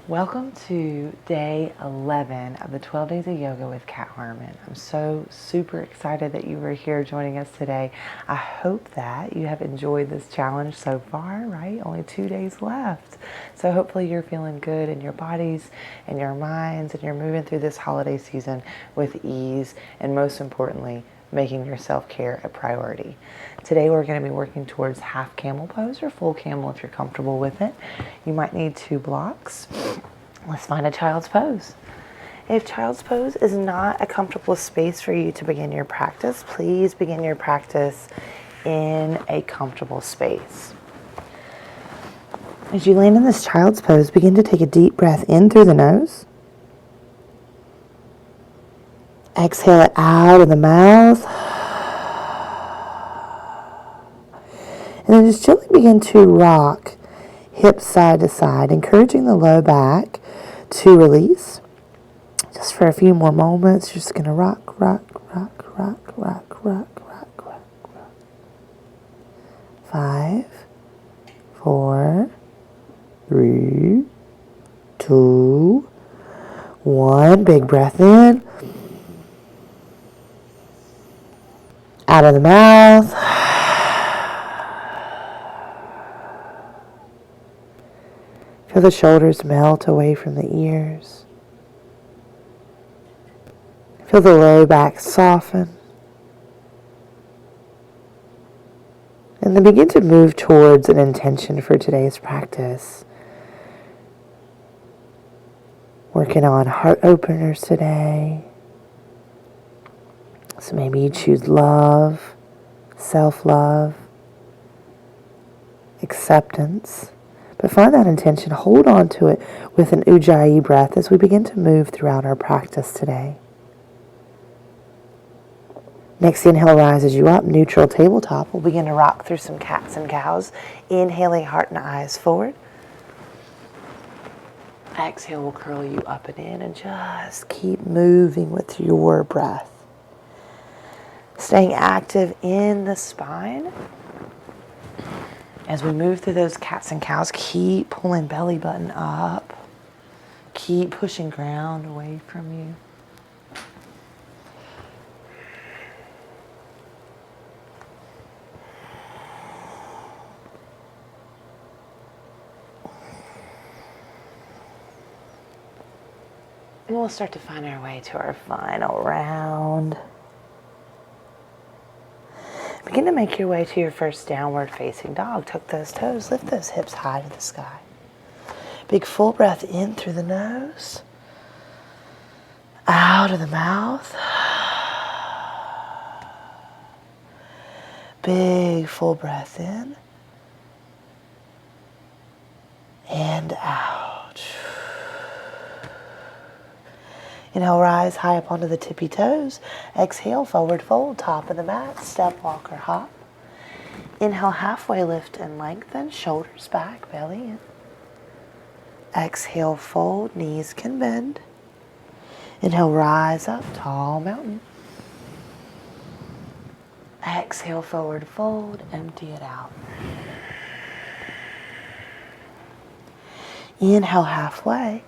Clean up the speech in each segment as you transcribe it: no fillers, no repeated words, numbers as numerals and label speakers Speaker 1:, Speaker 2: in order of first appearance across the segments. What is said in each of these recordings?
Speaker 1: Welcome to day 11 of the 12 Days of Yoga with Kat Harmon. I'm so super excited that you were here joining us today. I hope that you have enjoyed this challenge so far, right? Only 2 days left. So hopefully you're feeling good in your bodies and your minds, and you're moving through this holiday season with ease, and most importantly, making your self-care a priority. Today we're going to be working towards half camel pose or full camel if you're comfortable with it. You might need 2 blocks. Let's find a child's pose. If child's pose is not a comfortable space for you to begin your practice, please begin your practice in a comfortable space. As you land in this child's pose, begin to take a deep breath in through the nose. Exhale it out of the mouth. And then just gently begin to rock hips side to side, encouraging the low back to release. Just for a few more moments, you're just going to rock, rock, rock, rock, rock, rock, rock, rock, rock. 5, 4, 3, 2, 1. Big breath in. Out of the mouth. Feel the shoulders melt away from the ears. Feel the low back soften. And then begin to move towards an intention for today's practice. Working on heart openers today. So maybe you choose love, self-love, acceptance. But find that intention, hold on to it with an Ujjayi breath as we begin to move throughout our practice today. Next inhale rises you up, neutral tabletop. We'll begin to rock through some cats and cows. Inhaling, heart and eyes forward. Exhale will curl you up and in, and just keep moving with your breath. Staying active in the spine. As we move through those cats and cows, keep pulling belly button up. Keep pushing ground away from you. And we'll start to find our way to our final round. Begin to make your way to your first downward facing dog. Tuck those toes, lift those hips high to the sky. Big full breath in through the nose, out of the mouth. Big full breath in and out. Inhale, rise high up onto the tippy toes. Exhale, forward fold, top of the mat, step, walk, or hop. Inhale, halfway lift and lengthen, shoulders back, belly in. Exhale, fold, knees can bend. Inhale, rise up, tall mountain. Exhale, forward fold, empty it out. Inhale, halfway.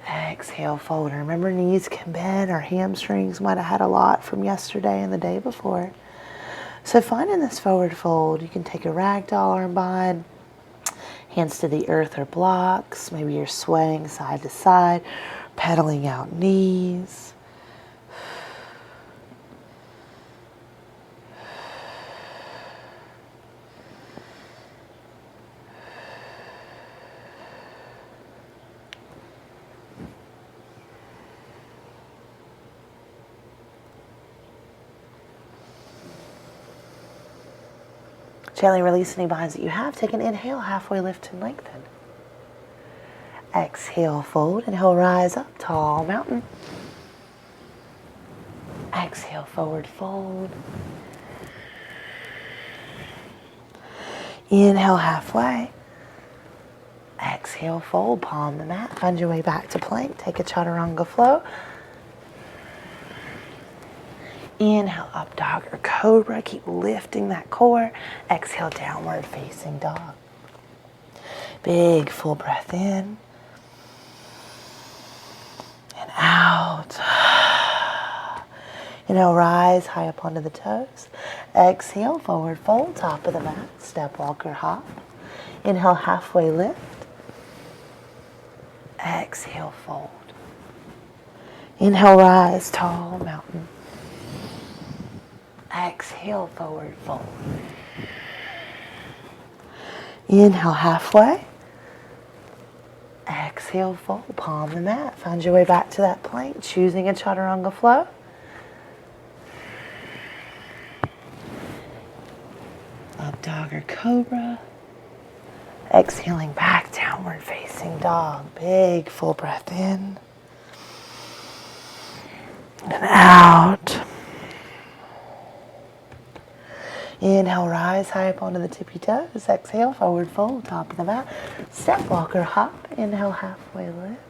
Speaker 1: Exhale, fold. Remember, knees can bend. Our hamstrings might have had a lot from yesterday and the day before. So finding this forward fold, you can take a ragdoll arm bind, hands to the earth or blocks. Maybe you're swaying side to side, pedaling out knees. Gently release any binds that you have. Take an inhale, halfway lift and lengthen. Exhale, fold. Inhale, rise up, tall mountain. Exhale, forward fold. Inhale, halfway. Exhale, fold, palm the mat. Find your way back to plank. Take a chaturanga flow. Inhale, up dog or cobra. Keep lifting that core. Exhale, downward facing dog. Big full breath in and out. Inhale, rise high up onto the toes. Exhale, forward fold, top of the mat, step, walk, or hop. Inhale, halfway lift. Exhale, fold. Inhale, rise, tall mountain. Exhale, forward fold. Inhale, halfway. Exhale, fold, palm the mat. Find your way back to that plank, choosing a chaturanga flow. Up dog or cobra. Exhaling back, downward facing dog. Big full breath in and out. Inhale, rise high up onto the tippy toes. Exhale, forward fold, top of the mat. Step, walk, or hop. Inhale, halfway lift.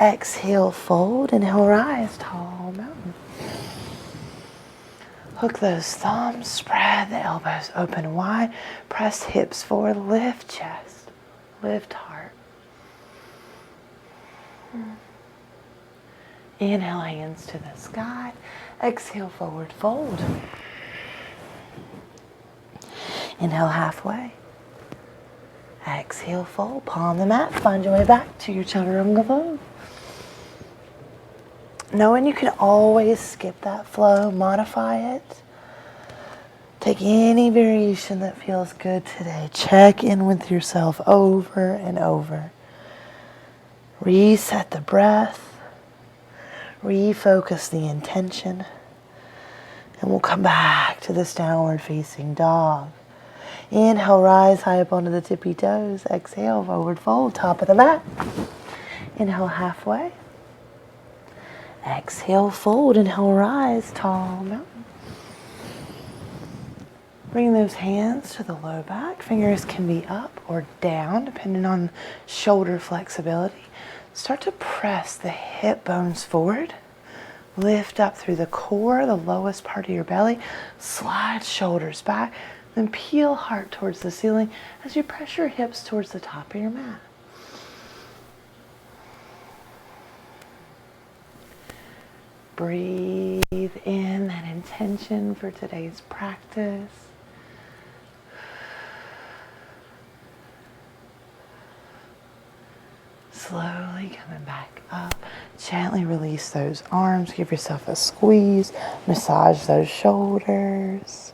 Speaker 1: Exhale, fold. Inhale, rise, tall mountain. Hook those thumbs, spread the elbows open wide. Press hips forward, lift chest, lift heart. Inhale, hands to the sky. Exhale, forward fold. Inhale, halfway. Exhale, fold. Palm the mat. Find your way back to your chaturanga flow. Knowing you can always skip that flow, modify it. Take any variation that feels good today. Check in with yourself over and over. Reset the breath. Refocus the intention. And we'll come back to this downward facing dog. Inhale, rise high up onto the tippy toes. Exhale, forward fold, top of the mat. Inhale, halfway. Exhale, fold. Inhale, rise, tall mountain. Bring those hands to the low back. Fingers can be up or down, depending on shoulder flexibility. Start to press the hip bones forward. Lift up through the core, the lowest part of your belly. Slide shoulders back. Then peel heart towards the ceiling as you press your hips towards the top of your mat. Breathe in that intention for today's practice. Slowly coming back up. Gently release those arms. Give yourself a squeeze. Massage those shoulders.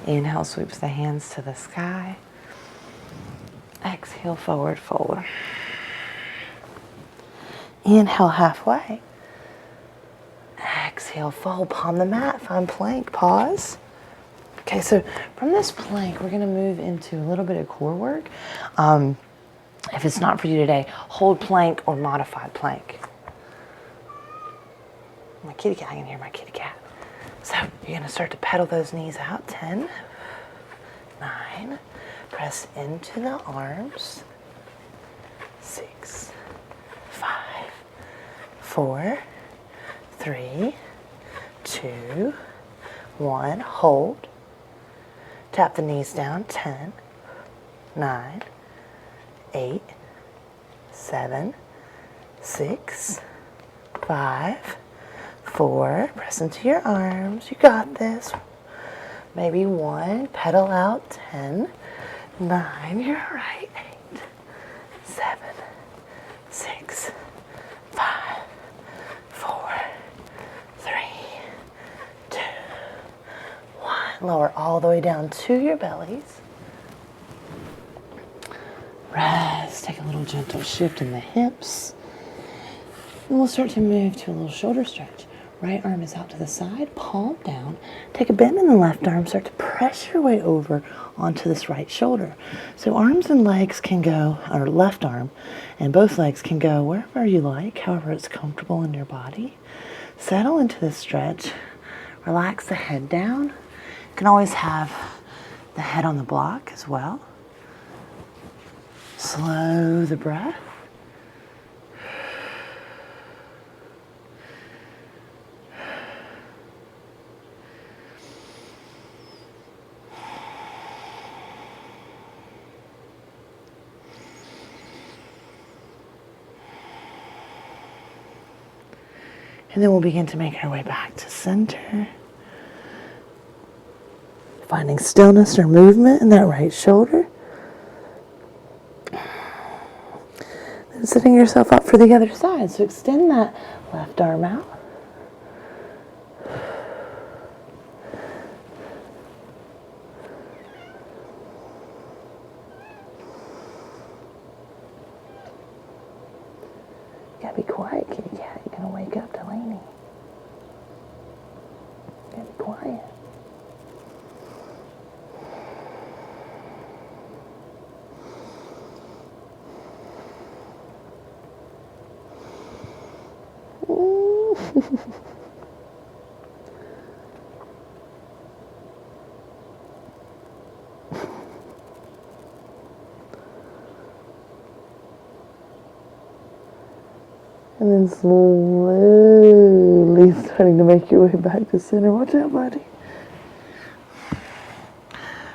Speaker 1: Inhale, sweeps the hands to the sky. Exhale, forward fold. Inhale, halfway. Exhale, fold, palm the mat, find plank, pause. Okay, so from this plank, we're gonna move into a little bit of core work. If it's not for you today, hold plank or modified plank. My kitty cat, I can hear my kitty cat. So you're gonna start to pedal those knees out. 10, 9, press into the arms. 6, 5, 4, 3, 2, 1. Hold. Tap the knees down. 10, 9, 8, 7, 6, 5, 4. Press into your arms. You got this. Maybe 1. Pedal out. 10, 9. You're right. 8, 7, 6, 5, 4, 3, 2, 1. Lower all the way down to your bellies. Rest. Take a little gentle shift in the hips. And we'll start to move to a little shoulder stretch. Right arm is out to the side, palm down. Take a bend in the left arm. Start to press your way over onto this right shoulder. So arms and legs can go, or left arm and both legs can go wherever you like, however it's comfortable in your body. Settle into this stretch. Relax the head down. You can always have the head on the block as well. Slow the breath. And then we'll begin to make our way back to center. Finding stillness or movement in that right shoulder. Then setting yourself up for the other side. So extend that left arm out. You gotta be quiet, kitty cat. You're gonna wake up Delaney. You gotta be quiet. And then slowly starting to make your way back to center. Watch out, buddy.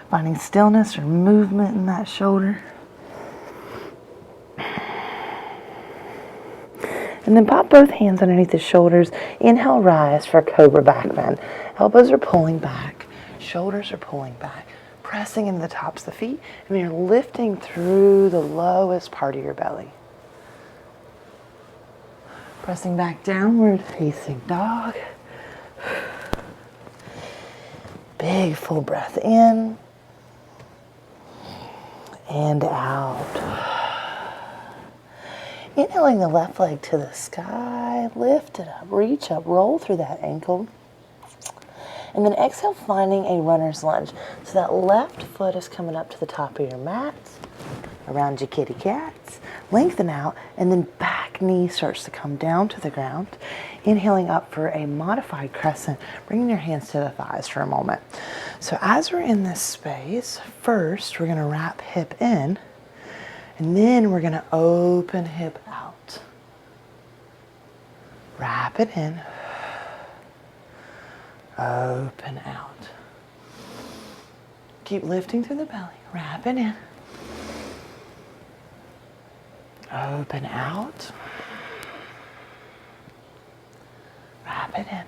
Speaker 1: Finding stillness or movement in that shoulder. And then pop both hands underneath the shoulders. Inhale, rise for Cobra back bend. Elbows are pulling back. Shoulders are pulling back. Pressing into the tops of the feet. And then you're lifting through the lowest part of your belly. Pressing back downward, facing dog. Big full breath in and out. Inhaling the left leg to the sky, lift it up, reach up, roll through that ankle. And then exhale, finding a runner's lunge. So that left foot is coming up to the top of your mat, around your kitty cats. Lengthen out, and then back knee starts to come down to the ground. Inhaling up for a modified crescent, bringing your hands to the thighs for a moment. So as we're in this space, first we're gonna wrap hip in, and then we're gonna open hip out. Wrap it in, open out. Keep lifting through the belly, wrap it in. Open out. Wrap it in.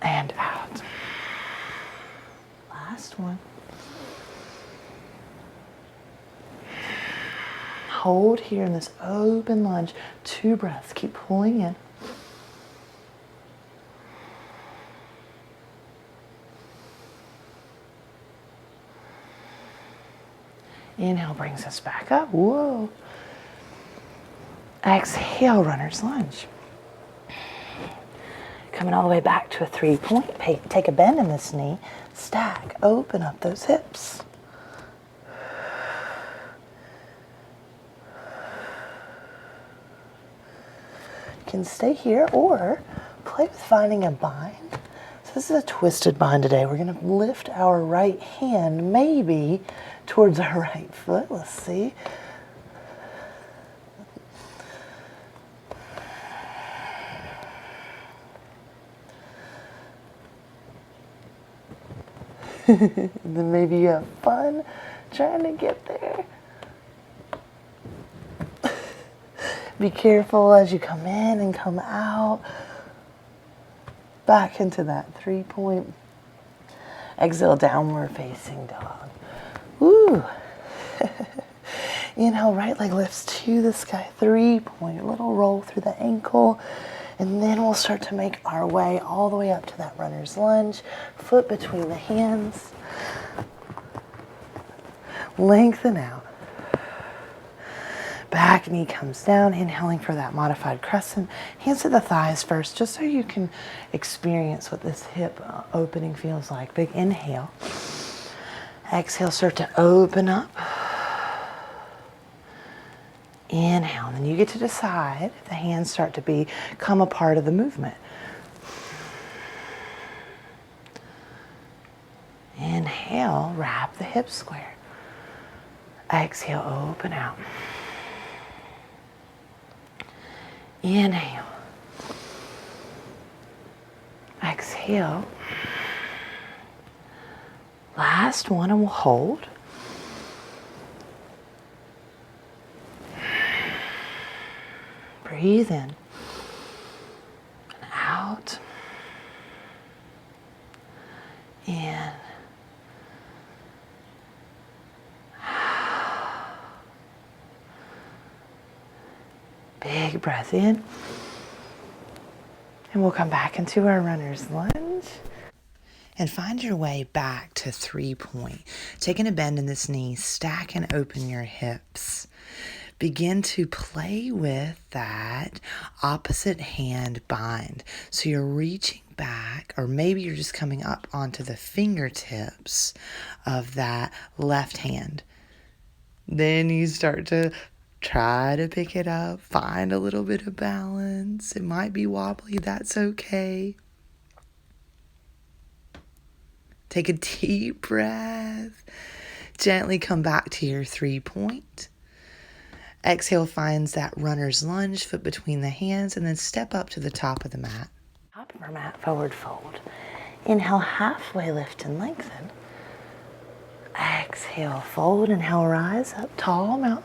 Speaker 1: And out. Last one. Hold here in this open lunge. 2 breaths. Keep pulling in. Inhale brings us back up. Whoa. Exhale, runner's lunge. Coming all the way back to a 3-point. Take a bend in this knee. Stack. Open up those hips. You can stay here or play with finding a bind. So this is a twisted bind today. We're going to lift our right hand maybe towards our right foot. Let's see. And then maybe you have fun trying to get there. Be careful as you come in and come out. Back into that 3-point. Exhale, downward facing dog. Woo. Inhale, right leg lifts to the sky. 3-point, little roll through the ankle. And then we'll start to make our way all the way up to that runner's lunge. Foot between the hands. Lengthen out. Back knee comes down, inhaling for that modified crescent. Hands to the thighs first, just so you can experience what this hip opening feels like. Big inhale. Exhale, start to open up. Inhale, and then you get to decide if the hands start to become a part of the movement. Inhale, wrap the hips square. Exhale, open out. Inhale. Exhale. Last one, and we'll hold. Breathe in and out. In. Big breath in. And we'll come back into our runner's lunge. And find your way back to 3-point. Taking a bend in this knee, stack and open your hips. Begin to play with that opposite hand bind. So you're reaching back, or maybe you're just coming up onto the fingertips of that left hand. Then you start to try to pick it up, find a little bit of balance. It might be wobbly, that's okay. Take a deep breath. Gently come back to your 3-point. Exhale finds that runner's lunge, foot between the hands, and then step up to the top of the mat. Top of our mat, forward fold. Inhale, halfway lift and lengthen. Exhale, fold. Inhale, rise up, tall mountain.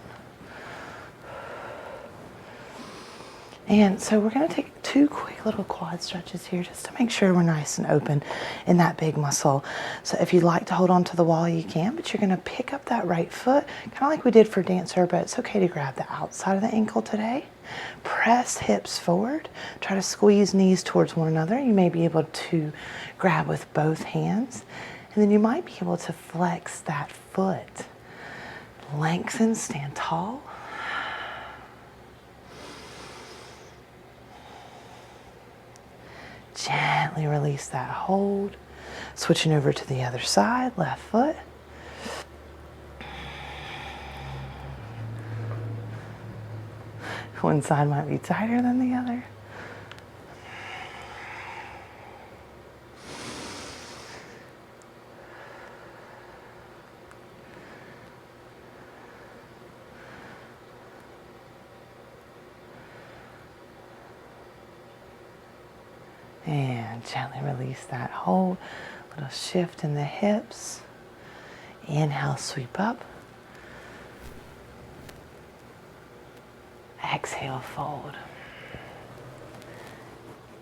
Speaker 1: And so we're going to take 2 quick little quad stretches here just to make sure we're nice and open in that big muscle. So if you'd like to hold on to the wall, you can, but you're going to pick up that right foot, kind of like we did for dancer, but it's okay to grab the outside of the ankle today. Press hips forward. Try to squeeze knees towards one another. You may be able to grab with both hands, and then you might be able to flex that foot. Lengthen, stand tall. Gently release that hold. Switching over to the other side, left foot. One side might be tighter than the other. And gently release that hold. Little shift in the hips. Inhale, sweep up. Exhale, fold.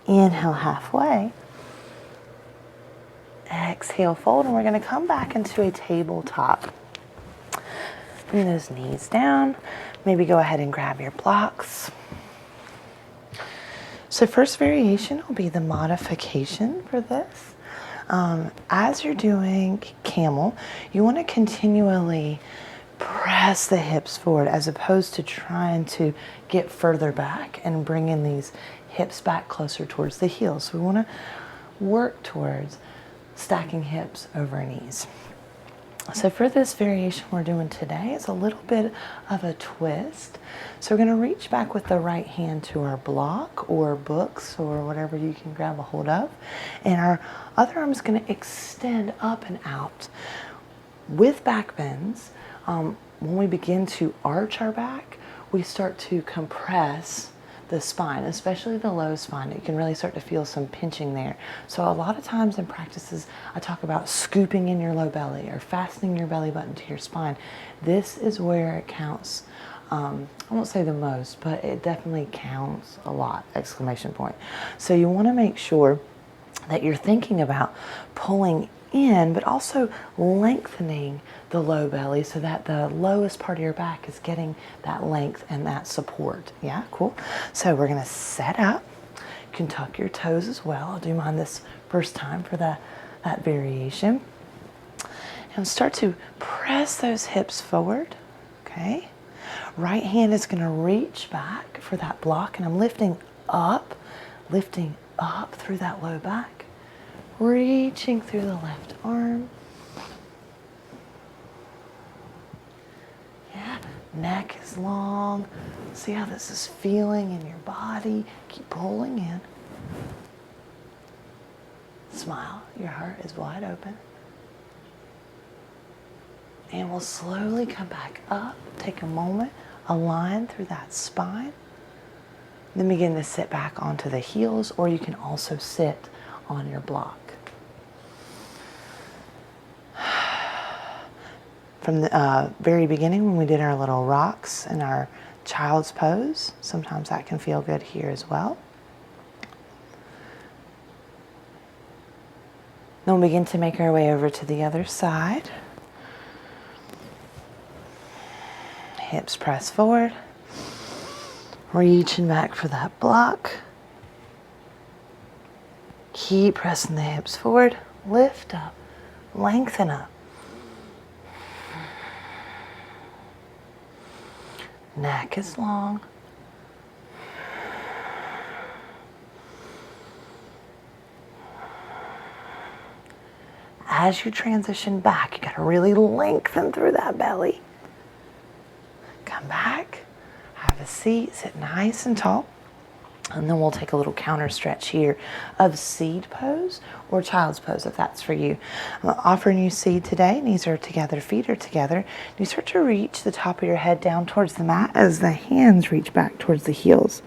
Speaker 1: Inhale, halfway. Exhale, fold. And we're going to come back into a tabletop. Bring those knees down. Maybe go ahead and grab your blocks. So first variation will be the modification for this. As you're doing camel, you want to continually press the hips forward as opposed to trying to get further back and bringing these hips back closer towards the heels. So we want to work towards stacking hips over knees. So for this variation we're doing today, it's a little bit of a twist. So we're going to reach back with the right hand to our block or books or whatever you can grab a hold of. And our other arm is going to extend up and out. With back bends, when we begin to arch our back, we start to compress the spine, especially the low spine. You can really start to feel some pinching there. So a lot of times in practices, I talk about scooping in your low belly or fastening your belly button to your spine. This is where it counts. I won't say the most, but it definitely counts a lot, exclamation point. So you want to make sure that you're thinking about pulling in, but also lengthening the low belly so that the lowest part of your back is getting that length and that support. Yeah, cool. So we're going to set up. You can tuck your toes as well. I'll do mine this first time for that variation. And start to press those hips forward. Okay. Right hand is going to reach back for that block, and I'm lifting up through that low back. Reaching through the left arm. Yeah, neck is long. See how this is feeling in your body. Keep pulling in. Smile, your heart is wide open. And we'll slowly come back up. Take a moment, align through that spine. Then begin to sit back onto the heels, or you can also sit on your block. From the very beginning, when we did our little rocks and our Child's pose. Sometimes that can feel good here as well. Then we'll begin to make our way over to the other side. Hips press forward. Reaching back for that block. Keep pressing the hips forward. Lift up. Lengthen up. Neck is long. As you transition back, you got to really lengthen through that belly. Come back, have a seat, sit nice and tall. And then we'll take a little counter stretch here of seed pose or child's pose if that's for you. I'm offering you seed today. Knees are together, feet are together. You start to reach the top of your head down towards the mat as the hands reach back towards the heels.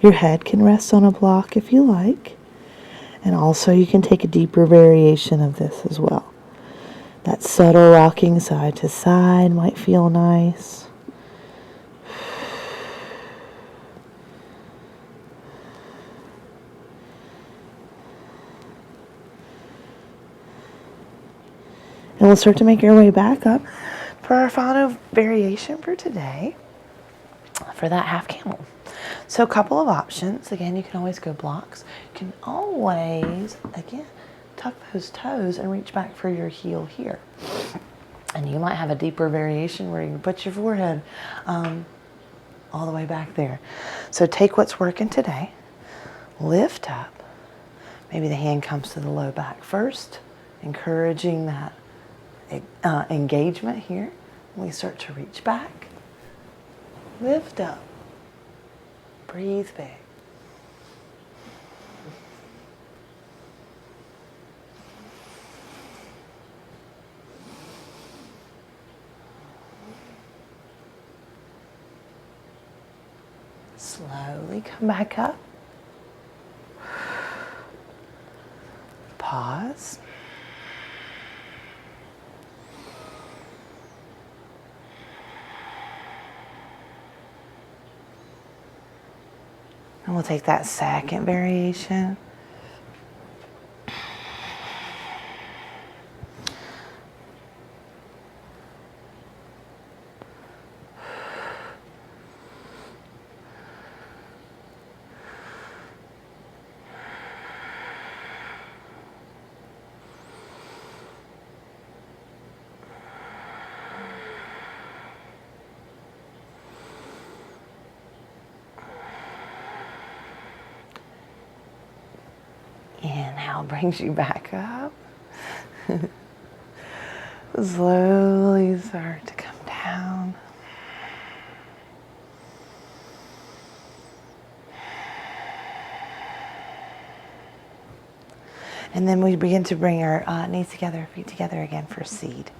Speaker 1: Your head can rest on a block if you like. And also you can take a deeper variation of this as well. That subtle rocking side to side might feel nice. And we'll start to make our way back up for our final variation for today, for that half camel. So a couple of options. Again, you can always go blocks. You can always, again, tuck those toes and reach back for your heel here. And you might have a deeper variation where you can put your forehead all the way back there. So take what's working today, lift up. Maybe the hand comes to the low back first, encouraging that engagement here. We start to reach back, lift up, breathe big. Slowly come back up. Pause. And we'll take that second variation. Inhale brings you back up. Slowly start to come down. And then we begin to bring our knees together, feet together again for seed.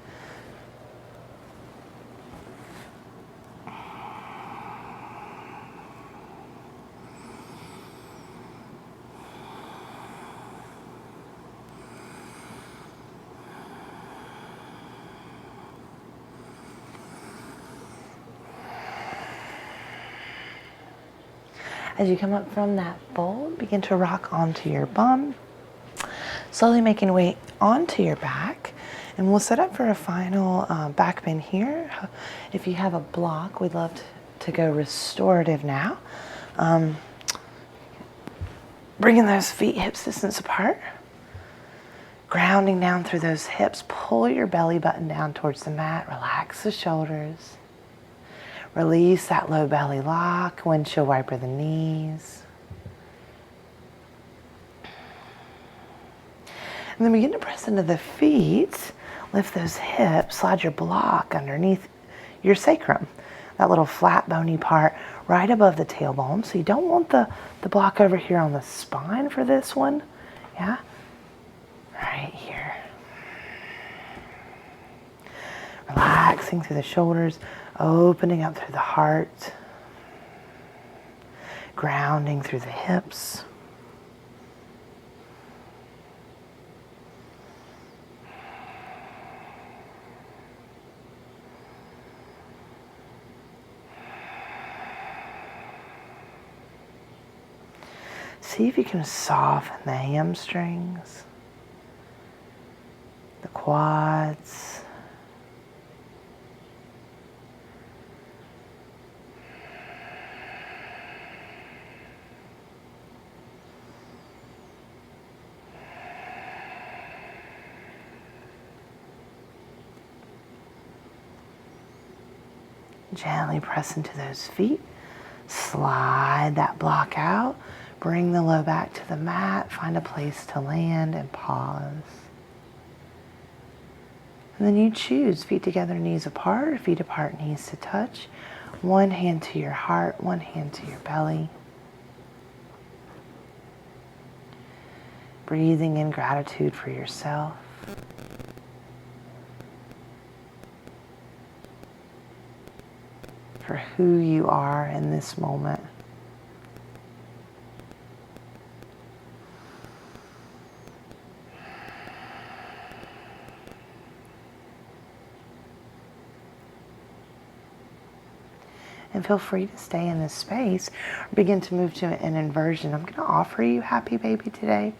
Speaker 1: As you come up from that fold, begin to rock onto your bum, slowly making way onto your back. And we'll set up for a final back bend here. If you have a block, we'd love to go restorative now. Bringing those feet hips distance apart. Grounding down through those hips. Pull your belly button down towards the mat. Relax the shoulders. Release that low belly lock, windshield wiper the knees. And then begin to press into the feet. Lift those hips, slide your block underneath your sacrum. That little flat bony part right above the tailbone. So you don't want the block over here on the spine for this one. Yeah? Right here. Relaxing through the shoulders. Opening up through the heart, grounding through the hips. See if you can soften the hamstrings, the quads. Gently press into those feet. Slide that block out. Bring the low back to the mat. Find a place to land and pause. And then you choose feet together, knees apart, feet apart, knees to touch. One hand to your heart, one hand to your belly. Breathing in gratitude for yourself. For who you are in this moment. And feel free to stay in this space or begin to move to an inversion. I'm going to offer you Happy Baby today,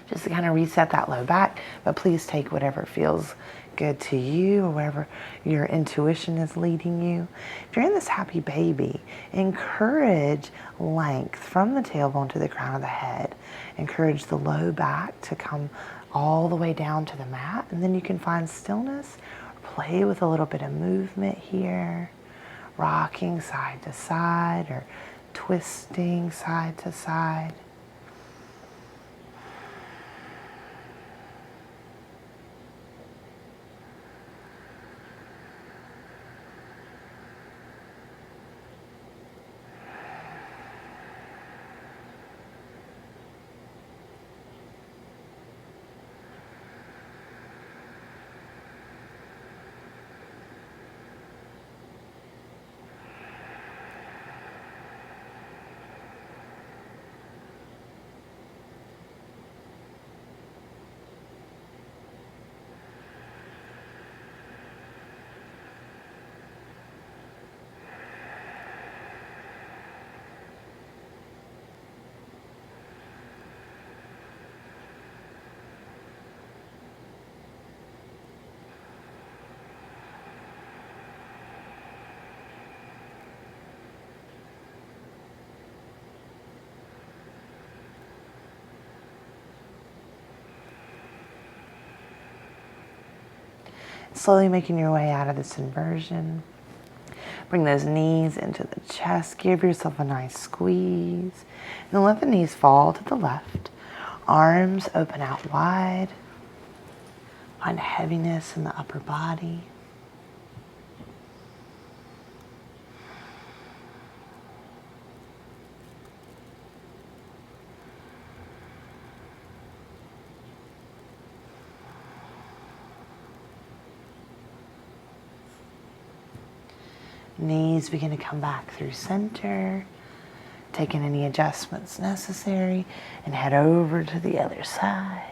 Speaker 1: just to kind of reset that low back, but please take whatever feels good to you or wherever your intuition is leading you. If you're in this Happy Baby, encourage length from the tailbone to the crown of the head. Encourage the low back to come all the way down to the mat, and then you can find stillness, play with a little bit of movement here, rocking side to side or twisting side to side. Slowly making your way out of this inversion. Bring those knees into the chest. Give yourself a nice squeeze. And then let the knees fall to the left. Arms open out wide. Find heaviness in the upper body. Knees begin to come back through center, taking any adjustments necessary, and head over to the other side.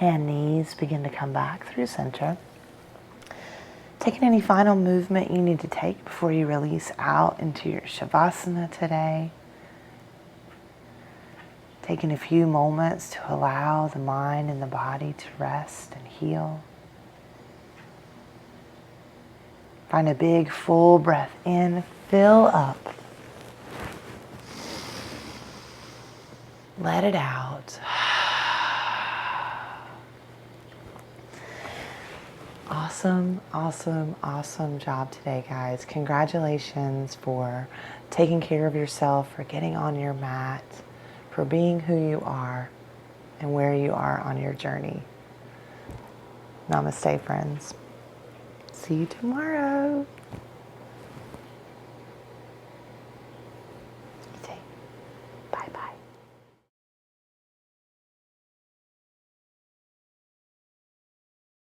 Speaker 1: And knees begin to come back through center. Taking any final movement you need to take before you release out into your Shavasana today. Taking a few moments to allow the mind and the body to rest and heal. Find a big full breath in, fill up. Let it out. Awesome, awesome, awesome job today, guys. Congratulations for taking care of yourself, for getting on your mat, for being who you are and where you are on your journey. Namaste, friends. See you tomorrow.